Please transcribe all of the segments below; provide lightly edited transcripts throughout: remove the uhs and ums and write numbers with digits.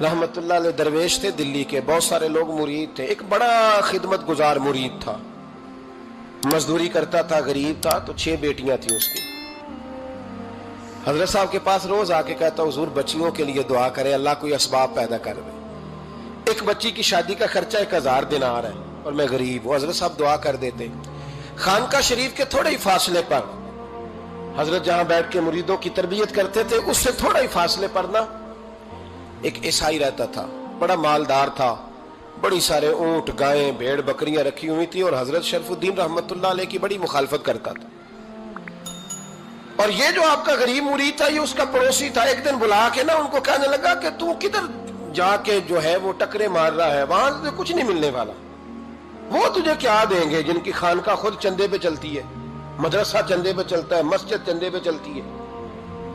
रहमतुल्लाह अलैह दरवेश थे दिल्ली के, बहुत सारे लोग मुरीद थे। एक बड़ा खिदमत गुजार मुरीद था, मजदूरी करता था, गरीब था। तो 6 बेटियां थी उसकी। हजरत साहब के पास रोज आके कहता, हुजूर बच्चियों के लिए दुआ करें, अल्लाह कोई असबाब पैदा कर दे। एक बच्ची की शादी का खर्चा 1000 दिनार है और मैं गरीब हूं। हजरत साहब दुआ कर देते। खानका शरीफ के थोड़े ही फासले पर, हजरत जहां बैठ के मुरीदों की तरबियत करते थे, उससे थोड़ा ही फासले पर ना एक ईसाई रहता था, बड़ा मालदार था, बड़ी सारे ऊंट, गायें, भेड़, बकरियां रखी हुई थी और हजरत शरफुद्दीन रहमतुल्लाह अलैह की बड़ी मुखालफत करता था। और ये जो आपका गरीब मुरीद था, ये उसका पड़ोसी था। एक दिन बुला के ना उनको कहने लगा कि तू किधर जाके जो है वो टकरे मार रहा है, वहां से कुछ नहीं मिलने वाला। वो तुझे क्या देंगे जिनकी खानका खुद चंदे पे चलती है, मदरसा चंदे पे चलता है, मस्जिद चंदे पे चलती है।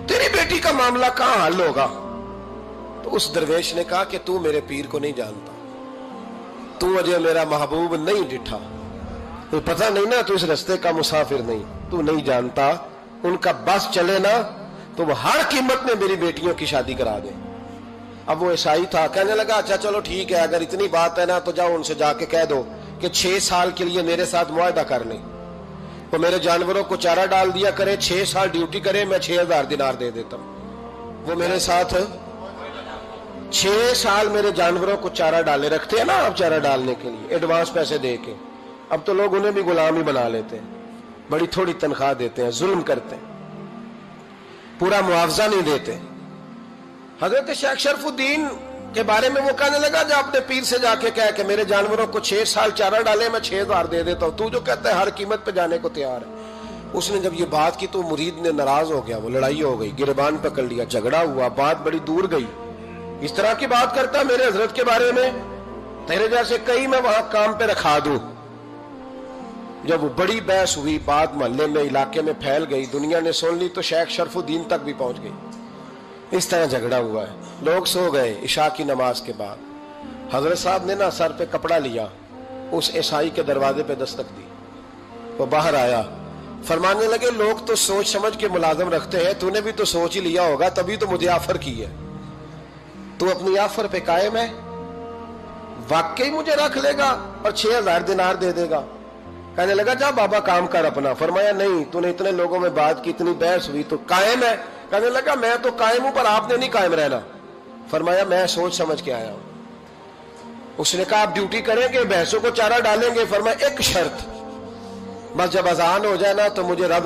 तेरी बेटी का मामला कहां हल होगा? तो उस दरवेश ने कहा कि तू मेरे पीर को नहीं जानता, तू अजय मेरा महबूब नहीं डिठा, तो पता नहीं ना, तू इस रस्ते का मुसाफिर नहीं, तू नहीं जानता। उनका बस चले ना तो वो हर कीमत में मेरी बेटियों की शादी करा दे। अब वो ईसाई था, कहने लगा अच्छा चलो ठीक है, अगर इतनी बात है ना तो जाओ उनसे जाके कह दो कि 6 साल के लिए मेरे साथ मुआहदा कर लें, तो मेरे जानवरों को चारा डाल दिया करे, 6 साल ड्यूटी करे, मैं 6000 दिनार दे देता हूं। वो मेरे साथ 6 साल मेरे जानवरों को चारा डाले, रखते हैं ना आप चारा डालने के लिए, एडवांस पैसे दे के। अब तो लोग उन्हें भी गुलाम ही बना लेते हैं, बड़ी थोड़ी तनख्वाह देते हैं, जुल्म करते हैं, पूरा मुआवजा नहीं देते। हजरत शेख शरफुद्दीन के बारे में वो कहने लगा, जब अपने पीर से जाके कह के मेरे जानवरों को 6 साल चारा डाले, मैं 6000 दे देता हूं, तू जो कहता है हर कीमत पे जाने को तैयार है। उसने जब ये बात की तो मुरीद ने नाराज हो गया, वो लड़ाई हो गई, गिरबान पकड़ लिया, झगड़ा हुआ, बात बड़ी दूर गई। इस तरह की बात करता मेरे हजरत के बारे में, तेरे जैसे कई मैं वहां काम पे रखा दूं। जब वो बड़ी बहस हुई, बात मोहल्ले में, इलाके में फैल गई, दुनिया ने सुन ली, तो शेख शरफुद्दीन तक भी पहुंच गई। इस तरह झगड़ा हुआ है। लोग सो गए इशा की नमाज के बाद। हजरत साहब ने ना सर पे कपड़ा लिया, उस ईसाई के दरवाजे पे दस्तक दी, वो बाहर आया, फरमाने लगे लोग तो सोच समझ के मुलाजम रखते हैं, तूने भी तो सोच ही लिया होगा, तभी तो मुझे ऑफर की है। तू अपनी ऑफर पे कायम है? वाकई मुझे रख लेगा और 6000 दिनार दे देगा? कहने लगा जा बाबा काम कर अपना। फरमाया नहीं, तूने इतने लोगों में बात की, इतनी बहस हुई, तो कायम है? कहने लगा मैं तो कायम हूं, पर आपने नहीं कायम रहना। फरमाया मैं सोच समझ के आया हूं। उसने कहा आप ड्यूटी करेंगे, भैंसों को चारा डालेंगे? फरमाया एक शर्त, बस जब अजान हो जाए ना तो मुझे रब